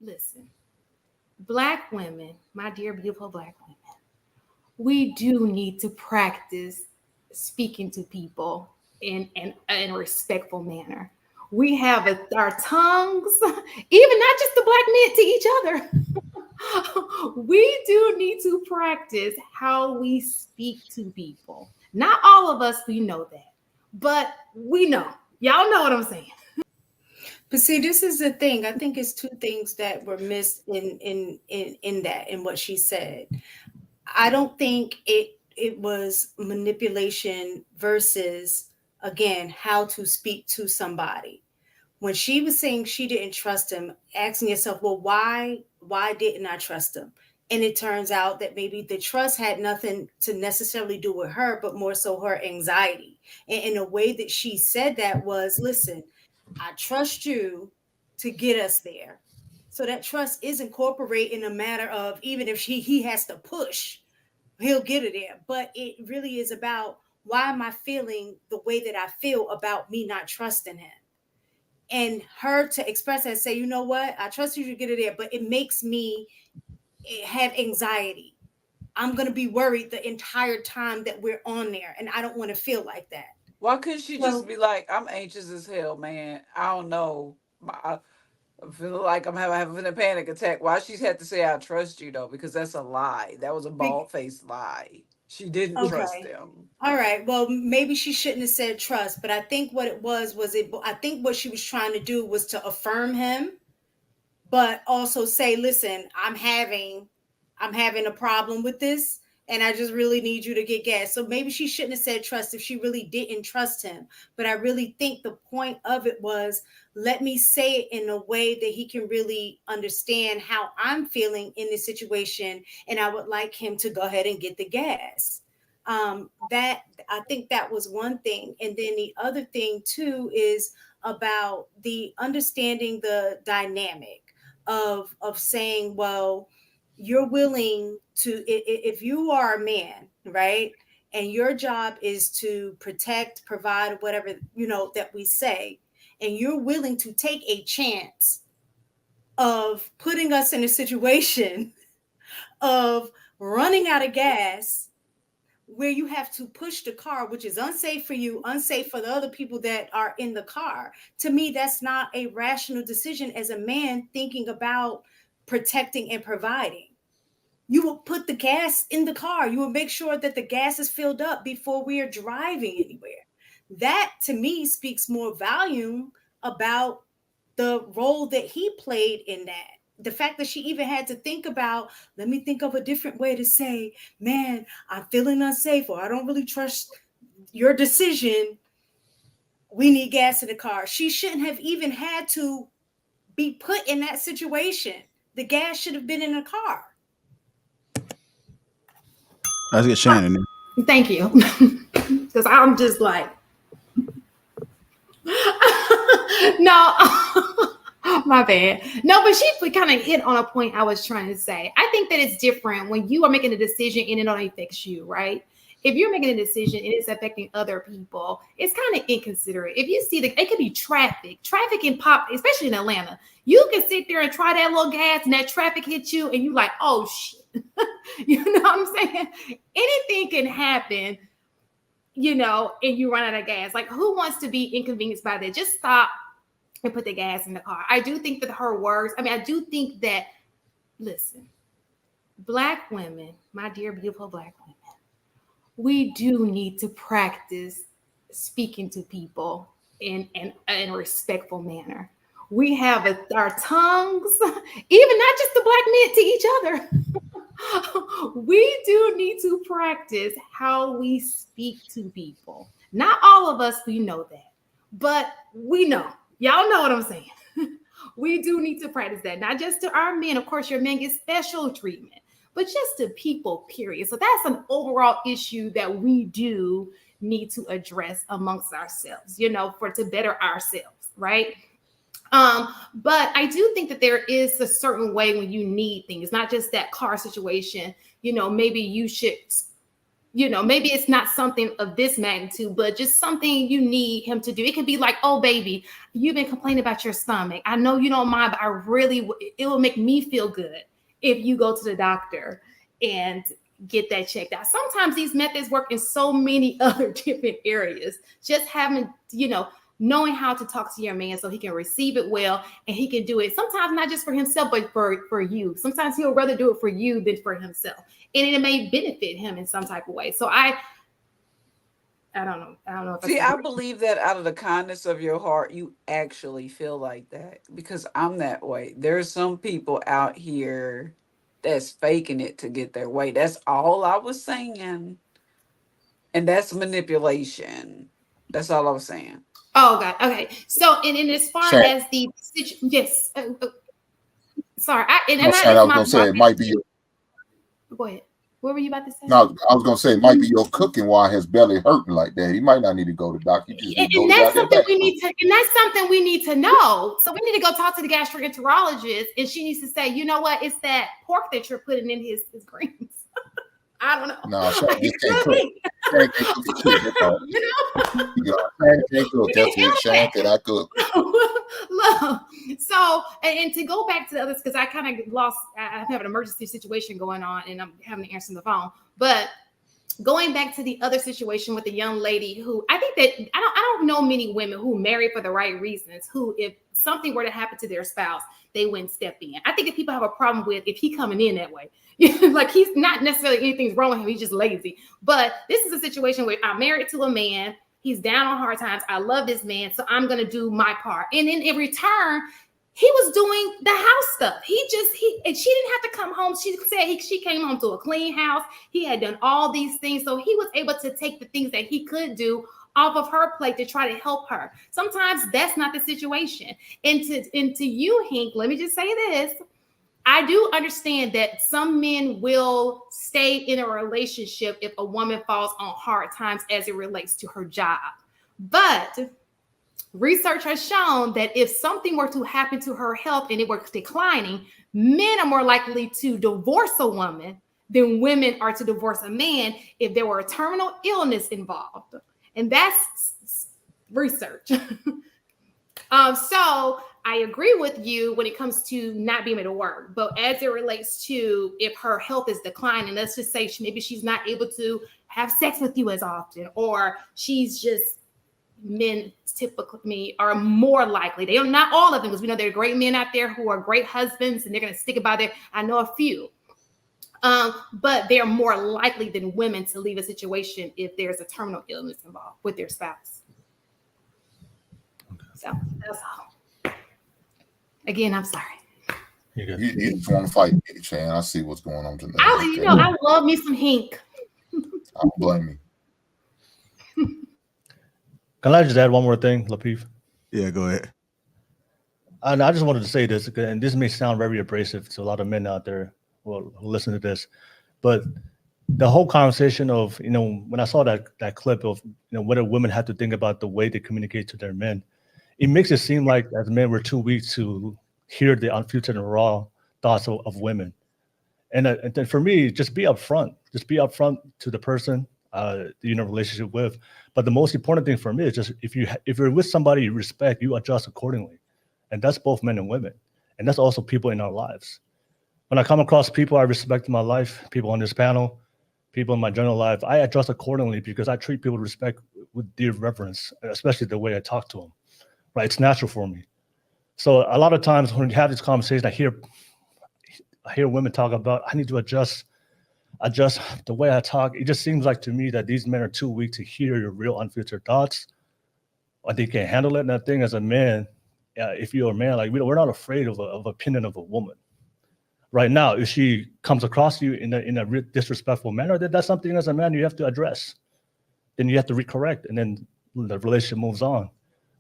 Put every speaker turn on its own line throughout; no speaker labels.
Listen, Black women, my dear beautiful Black women, we do need to practice speaking to people in a respectful manner. We have our tongues, even not just the Black men to each other. We do need to practice how we speak to people. Not all of us, we know that, but we know. Y'all know what I'm saying.
But see, this is the thing. I think it's two things that were missed in what she said. I don't think it was manipulation versus, again, how to speak to somebody. When she was saying she didn't trust him, asking yourself, well, why didn't I trust him? And it turns out that maybe the trust had nothing to necessarily do with her, but more so her anxiety. And in a way that she said that was, listen, I trust you to get us there. So that trust is incorporated in a matter of, even if he has to push, he'll get it there. But it really is about, why am I feeling the way that I feel about me not trusting him? And her to express that and say, you know what, I trust you to get it there, but it makes me have anxiety. I'm going to be worried the entire time that we're on there, and I don't want to feel like that.
Why couldn't she just
So
be like, I'm anxious as hell, man. I don't know. I feel like I'm having a panic attack. Why she had to say I trust you though? Because that's a lie. That was a bald faced lie. She didn't trust
okay.
him.
All right. Well, maybe she shouldn't have said trust, but I think what it was it. I think what she was trying to do was to affirm him, but also say, listen, I'm having a problem with this, and I just really need you to get gas. So maybe she shouldn't have said trust if she really didn't trust him. But I really think the point of it was, let me say it in a way that he can really understand how I'm feeling in this situation, and I would like him to go ahead and get the gas. That, I think that was one thing. And then the other thing too is about the understanding the dynamic of saying, well, you're willing to, if you are a man, right, and your job is to protect, provide, whatever, that we say, and you're willing to take a chance of putting us in a situation of running out of gas, where you have to push the car, which is unsafe for you, unsafe for the other people that are in the car. To me, that's not a rational decision as a man thinking about protecting and providing. You will put the gas in the car. You will make sure that the gas is filled up before we are driving anywhere. That to me speaks more volume about the role that he played in that. The fact that she even had to think about, let me think of a different way to say, man, I'm feeling unsafe, or I don't really trust your decision. We need gas in the car. She shouldn't have even had to be put in that situation. The gas should have been in the car.
Let's get Shannon.
Thank you. Because I'm just like, no, my bad. No, but she kind of hit on a point I was trying to say. I think that it's different when you are making a decision and it only affects you, right? If you're making a decision and it's affecting other people, it's kind of inconsiderate. If you see it could be traffic can pop, especially in Atlanta. You can sit there and try that little gas and that traffic hits you and you like, oh shit. You know what I'm saying? Anything can happen, and you run out of gas. Like, who wants to be inconvenienced by that? Just stop and put the gas in the car. I do think that her words, I do think that, listen, Black women, my dear beautiful Black women, we do need to practice speaking to people in a respectful manner. We have our tongues, even not just the Black men to each other. We do need to practice how we speak to people. Not all of us, we know that, but we know. Y'all know what I'm saying. We do need to practice that, not just to our men. Of course, your men get special treatment, but just to people, period. So that's an overall issue that we do need to address amongst ourselves, to better ourselves, right? But I do think that there is a certain way when you need things, not just that car situation. Maybe you should maybe it's not something of this magnitude, but just something you need him to do. It can be like, oh, baby, you've been complaining about your stomach. I know you don't mind, but it will make me feel good if you go to the doctor and get that checked out. Sometimes these methods work in so many other different areas. Just having, knowing how to talk to your man so he can receive it well and he can do it sometimes not just for himself, but for you. Sometimes he'll rather do it for you than for himself. And it may benefit him in some type of way. So I don't know. I don't know.
See, I believe that out of the kindness of your heart, you actually feel like that, because I'm that way. There's some people out here that's faking it to get their way. That's all I was saying. And that's manipulation. That's all I was saying.
Oh, God. Okay. So, and as far as the yes. Sorry.
I was going to say it might be your.
Go ahead. What were you about to say?
No, I was going to say it might be your cooking why his belly hurting like that. He might not need to go to the doctor.
And that's something we need to. And that's something we need to know. So we need to go talk to the gastroenterologist, and she needs to say, you know what? It's that pork that you're putting in his greens. I don't know.
No, Shane can't cook. Shane can't cook. That's it. Shane cannot cook.
Look, so and to go back to the others, because I kind of lost. I have an emergency situation going on, and I'm having to answer the phone. But going back to the other situation with the young lady who I think that I don't know many women who marry for the right reasons, who if something were to happen to their spouse, they wouldn't step in. I think if people have a problem with if he coming in that way. Like he's not necessarily anything's wrong with him. He's just lazy. But this is a situation where I'm married to a man. He's down on hard times. I love this man. So I'm going to do my part. And then in return, he was doing the house stuff. And she didn't have to come home. She said she came home to a clean house. He had done all these things. So he was able to take the things that he could do off of her plate to try to help her. Sometimes that's not the situation. And to you, Hank, let me just say this. I do understand that some men will stay in a relationship if a woman falls on hard times as it relates to her job. But research has shown that if something were to happen to her health and it were declining, men are more likely to divorce a woman than women are to divorce a man if there were a terminal illness involved. And that's research. So I agree with you when it comes to not being able to work, but as it relates to if her health is declining, let's just say maybe she's not able to have sex with you as often, or she's just, men typically are more likely, they are not all of them, because we know there are great men out there who are great husbands and they're going to stick it by there. I know a few, but they're more likely than women to leave a situation if there's a terminal illness involved with their spouse. So that's all. Again, I'm sorry.
You just want to fight, Shane. I see what's going on tonight.
I love me some Hank.
I don't blame you.
Can I just add one more thing, Lapeef?
Yeah, go ahead.
And I just wanted to say this, and this may sound very abrasive to a lot of men out there who listen to this, but the whole conversation of, when I saw that clip of, what a women have to think about the way they communicate to their men, it makes it seem like as men we're too weak to hear the unfiltered and raw thoughts of women. And then for me, just be upfront. Just be upfront to the person you're in a relationship with. But the most important thing for me is just if you're with somebody you respect, you adjust accordingly. And that's both men and women. And that's also people in our lives. When I come across people I respect in my life, people on this panel, people in my general life, I adjust accordingly because I treat people with respect with dear reverence, especially the way I talk to them. Right, it's natural for me. So a lot of times when you have this conversation, I hear women talk about, I need to adjust the way I talk. It just seems like to me that these men are too weak to hear your real unfiltered thoughts, or they can't handle it. And I think as a man, if you're a man, like we're not afraid of opinion of a woman. Right now, if she comes across you in a disrespectful manner, that's something as a man you have to address. Then you have to recorrect, and then the relationship moves on.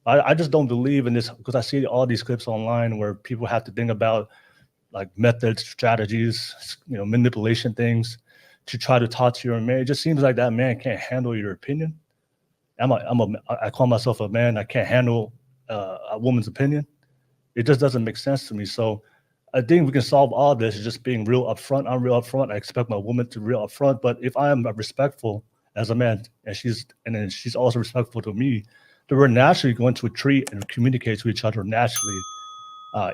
I just don't believe in this because I see all these clips online where people have to think about like methods, strategies, manipulation things to try to talk to your man. It just seems like that man can't handle your opinion. I call myself a man. I can't handle a woman's opinion. It just doesn't make sense to me. So I think we can solve all this is just being real upfront. I'm real upfront. I expect my woman to be real upfront. But if I am respectful as a man, and then she's also respectful to me, then we're naturally going to treat and communicate to each other naturally,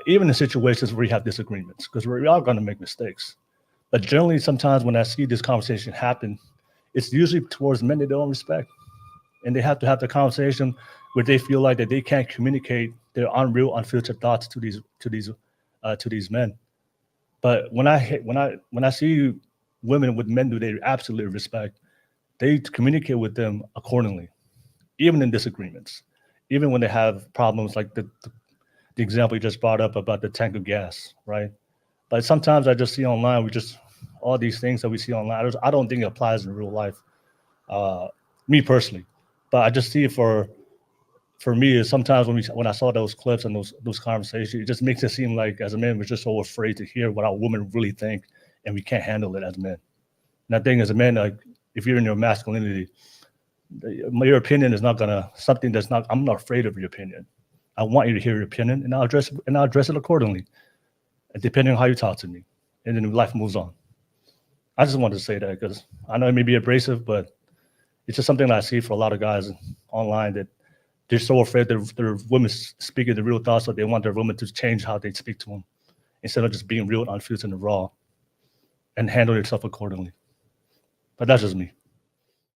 even in situations where we have disagreements, because we are going to make mistakes. But generally, sometimes when I see this conversation happen, it's usually towards men that they don't respect, and they have to have the conversation where they feel like that they can't communicate their unreal, unfiltered thoughts to these men. But when I see women with men who they absolutely respect, they communicate with them accordingly, even in disagreements, even when they have problems like the example you just brought up about the tank of gas, right? But sometimes I just see online, all these things that we see online, I don't think it applies in real life, me personally. But I just see it for me is sometimes when I saw those clips and those conversations, it just makes it seem like as a man, we're just so afraid to hear what our women really think, and we can't handle it as men. And I think as a man, like if you're in your masculinity, your opinion is not something that's not. I'm not afraid of your opinion. I want you to hear your opinion, and I'll address it accordingly, depending on how you talk to me, and then life moves on. I just wanted to say that because I know it may be abrasive, but it's just something that I see for a lot of guys online that they're so afraid that their women speaking the real thoughts, so they want their women to change how they speak to them instead of just being real, unfiltered, and raw, and handle yourself accordingly. But that's just me.